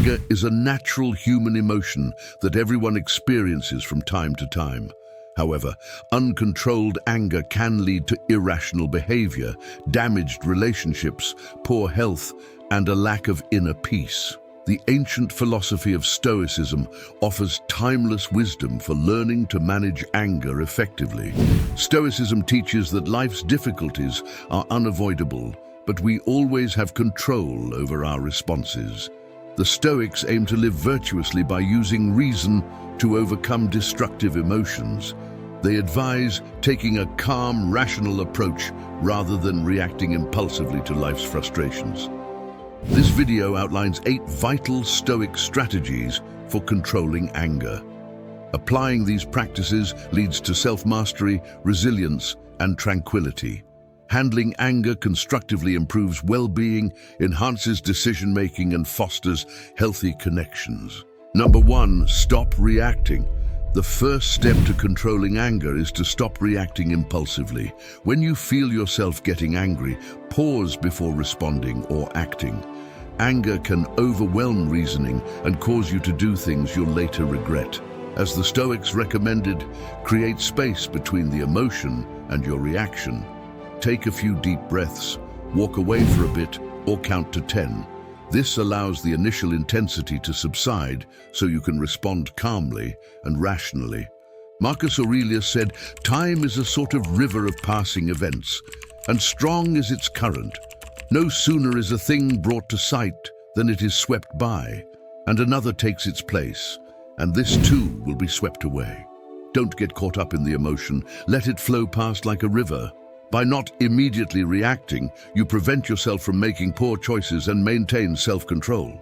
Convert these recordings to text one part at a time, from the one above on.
Anger is a natural human emotion that everyone experiences from time to time. However, uncontrolled anger can lead to irrational behavior, damaged relationships, poor health, and a lack of inner peace. The ancient philosophy of Stoicism offers timeless wisdom for learning to manage anger effectively. Stoicism teaches that life's difficulties are unavoidable, but we always have control over our responses. The Stoics aim to live virtuously by using reason to overcome destructive emotions. They advise taking a calm, rational approach rather than reacting impulsively to life's frustrations. This video outlines 8 vital Stoic strategies for controlling anger. Applying these practices leads to self-mastery, resilience, and tranquility. Handling anger constructively improves well-being, enhances decision-making, and fosters healthy connections. Number 1, stop reacting. The first step to controlling anger is to stop reacting impulsively. When you feel yourself getting angry, pause before responding or acting. Anger can overwhelm reasoning and cause you to do things you'll later regret. As the Stoics recommended, create space between the emotion and your reaction. Take a few deep breaths, walk away for a bit, or count to 10. This allows the initial intensity to subside so you can respond calmly and rationally. Marcus Aurelius said, "Time is a sort of river of passing events, and strong is its current. No sooner is a thing brought to sight than it is swept by, and another takes its place, and this too will be swept away." Don't get caught up in the emotion. Let it flow past like a river. By not immediately reacting, you prevent yourself from making poor choices and maintain self-control.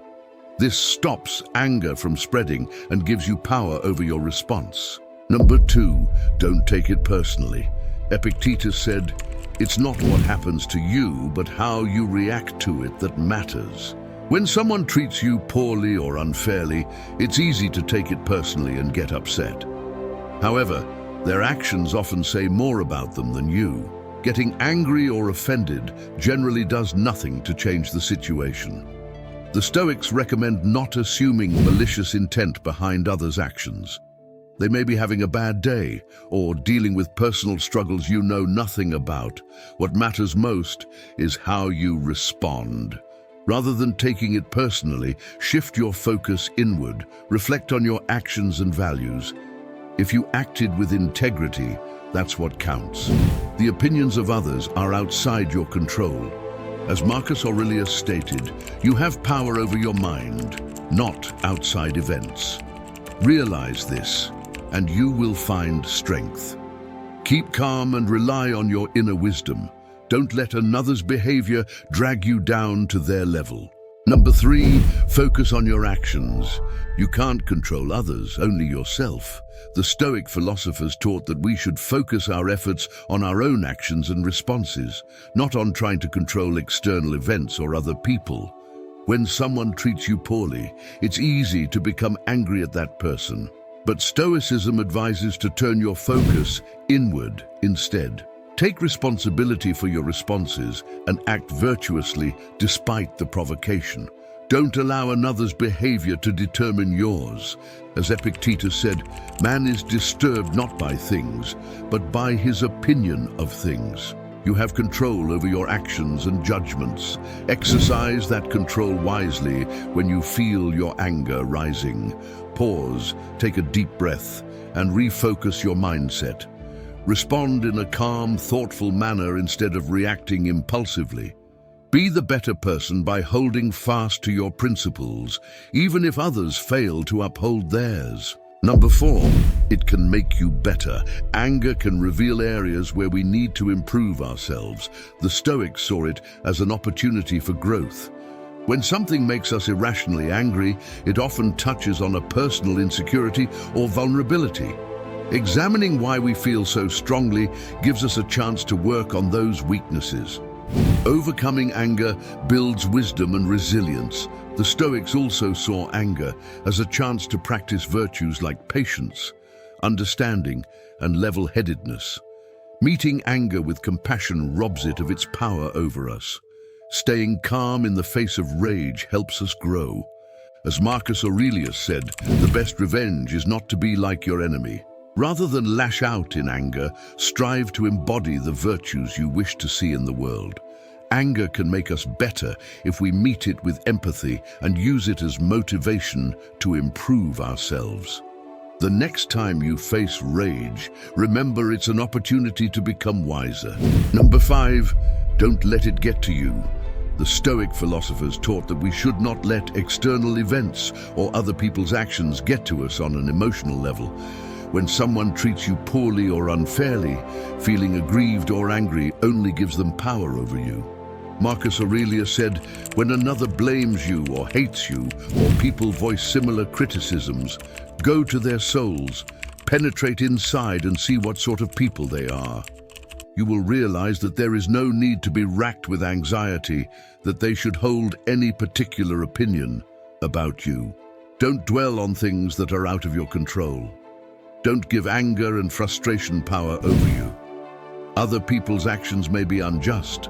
This stops anger from spreading and gives you power over your response. Number 2, don't take it personally. Epictetus said, "It's not what happens to you, but how you react to it that matters." When someone treats you poorly or unfairly, it's easy to take it personally and get upset. However, their actions often say more about them than you. Getting angry or offended generally does nothing to change the situation. The Stoics recommend not assuming malicious intent behind others' actions. They may be having a bad day or dealing with personal struggles you know nothing about. What matters most is how you respond. Rather than taking it personally, shift your focus inward, reflect on your actions and values. If you acted with integrity, that's what counts. The opinions of others are outside your control. As Marcus Aurelius stated, you have power over your mind, not outside events. Realize this, and you will find strength. Keep calm and rely on your inner wisdom. Don't let another's behavior drag you down to their level. Number 3, focus on your actions. You can't control others, only yourself. The Stoic philosophers taught that we should focus our efforts on our own actions and responses, not on trying to control external events or other people. When someone treats you poorly, it's easy to become angry at that person. But Stoicism advises to turn your focus inward instead. Take responsibility for your responses and act virtuously despite the provocation. Don't allow another's behavior to determine yours. As Epictetus said, man is disturbed not by things, but by his opinion of things. You have control over your actions and judgments. Exercise that control wisely when you feel your anger rising. Pause, take a deep breath, and refocus your mindset. Respond in a calm, thoughtful manner instead of reacting impulsively. Be the better person by holding fast to your principles, even if others fail to uphold theirs. Number 4, it can make you better. Anger can reveal areas where we need to improve ourselves. The Stoics saw it as an opportunity for growth. When something makes us irrationally angry, it often touches on a personal insecurity or vulnerability. Examining why we feel so strongly gives us a chance to work on those weaknesses. Overcoming anger builds wisdom and resilience. The Stoics also saw anger as a chance to practice virtues like patience, understanding, and level-headedness. Meeting anger with compassion robs it of its power over us. Staying calm in the face of rage helps us grow. As Marcus Aurelius said, the best revenge is not to be like your enemy. Rather than lash out in anger, strive to embody the virtues you wish to see in the world. Anger can make us better if we meet it with empathy and use it as motivation to improve ourselves. The next time you face rage, remember it's an opportunity to become wiser. Number 5, don't let it get to you. The Stoic philosophers taught that we should not let external events or other people's actions get to us on an emotional level. When someone treats you poorly or unfairly, feeling aggrieved or angry only gives them power over you. Marcus Aurelius said, when another blames you or hates you, or people voice similar criticisms, go to their souls, penetrate inside and see what sort of people they are. You will realize that there is no need to be racked with anxiety, that they should hold any particular opinion about you. Don't dwell on things that are out of your control. Don't give anger and frustration power over you. Other people's actions may be unjust,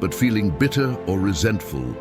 but feeling bitter or resentful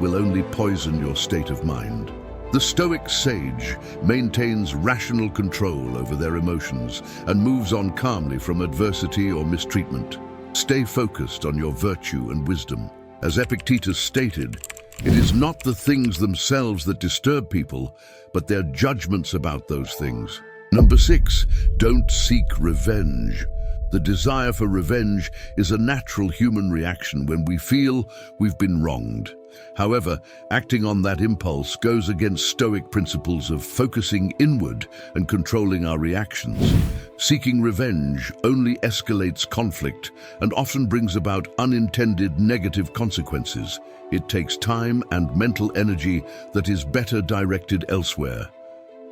will only poison your state of mind. The Stoic sage maintains rational control over their emotions and moves on calmly from adversity or mistreatment. Stay focused on your virtue and wisdom. As Epictetus stated, it is not the things themselves that disturb people, but their judgments about those things. Number 6, don't seek revenge. The desire for revenge is a natural human reaction when we feel we've been wronged. However, acting on that impulse goes against Stoic principles of focusing inward and controlling our reactions. Seeking revenge only escalates conflict and often brings about unintended negative consequences. It takes time and mental energy that is better directed elsewhere.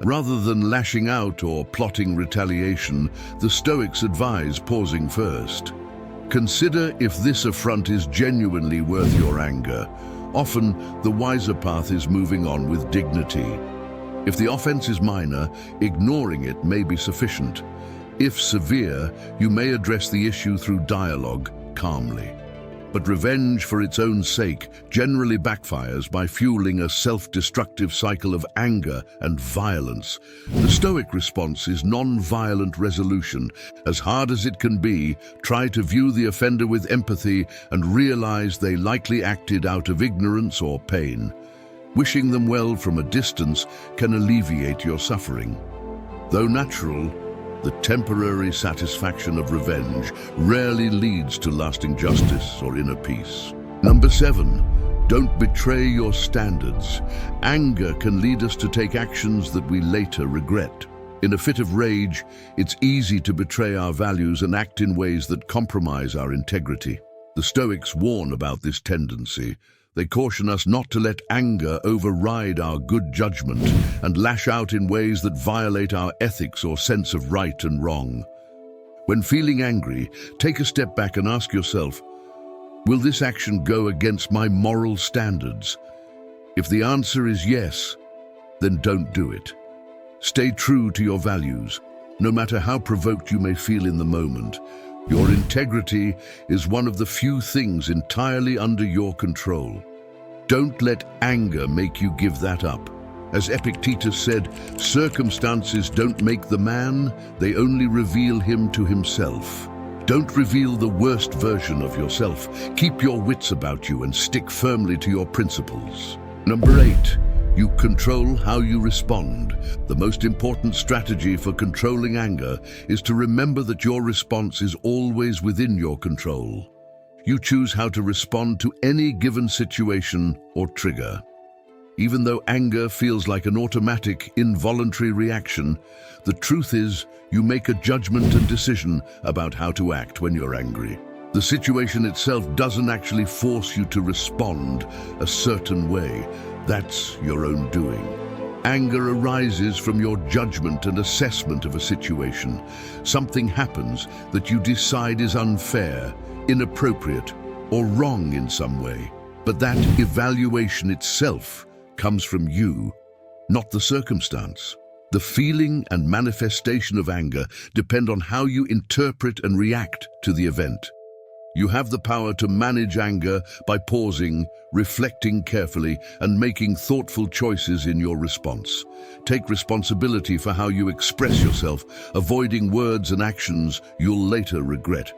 Rather than lashing out or plotting retaliation, the Stoics advise pausing first. Consider if this affront is genuinely worth your anger. Often, the wiser path is moving on with dignity. If the offense is minor, ignoring it may be sufficient. If severe, you may address the issue through dialogue, calmly. But revenge for its own sake generally backfires by fueling a self-destructive cycle of anger and violence. The Stoic response is non-violent resolution. As hard as it can be, try to view the offender with empathy and realize they likely acted out of ignorance or pain. Wishing them well from a distance can alleviate your suffering. Though natural, the temporary satisfaction of revenge rarely leads to lasting justice or inner peace. Number 7, don't betray your standards. Anger can lead us to take actions that we later regret. In a fit of rage, it's easy to betray our values and act in ways that compromise our integrity. The Stoics warn about this tendency. They caution us not to let anger override our good judgment and lash out in ways that violate our ethics or sense of right and wrong. When feeling angry, take a step back and ask yourself, will this action go against my moral standards? If the answer is yes, then don't do it. Stay true to your values, no matter how provoked you may feel in the moment. Your integrity is one of the few things entirely under your control. Don't let anger make you give that up. As Epictetus said, circumstances don't make the man, they only reveal him to himself. Don't reveal the worst version of yourself. Keep your wits about you and stick firmly to your principles. Number 8, you control how you respond. The most important strategy for controlling anger is to remember that your response is always within your control. You choose how to respond to any given situation or trigger. Even though anger feels like an automatic, involuntary reaction, the truth is you make a judgment and decision about how to act when you're angry. The situation itself doesn't actually force you to respond a certain way. That's your own doing. Anger arises from your judgment and assessment of a situation. Something happens that you decide is unfair, inappropriate, or wrong in some way. But that evaluation itself comes from you, not the circumstance. The feeling and manifestation of anger depend on how you interpret and react to the event. You have the power to manage anger by pausing, reflecting carefully, and making thoughtful choices in your response. Take responsibility for how you express yourself, avoiding words and actions you'll later regret.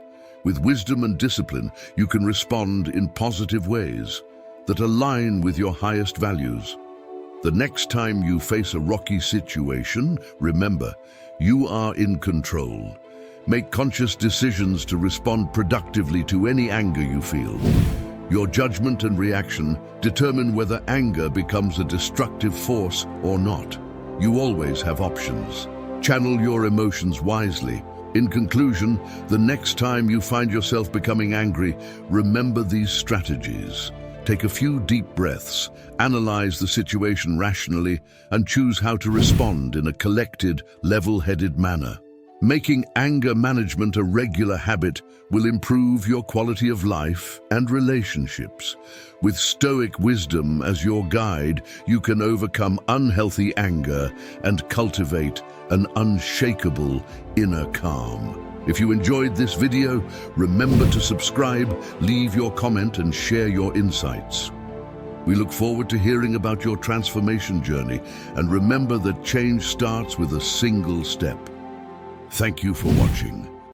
With wisdom and discipline, you can respond in positive ways that align with your highest values. The next time you face a rocky situation, remember, you are in control. Make conscious decisions to respond productively to any anger you feel. Your judgment and reaction determine whether anger becomes a destructive force or not. You always have options. Channel your emotions wisely. In conclusion, the next time you find yourself becoming angry, remember these strategies. Take a few deep breaths, analyze the situation rationally, and choose how to respond in a collected, level-headed manner. Making anger management a regular habit will improve your quality of life and relationships. With Stoic wisdom as your guide, you can overcome unhealthy anger and cultivate an unshakable inner calm. If you enjoyed this video, remember to subscribe, leave your comment, and share your insights. We look forward to hearing about your transformation journey, and remember that change starts with a single step. Thank you for watching.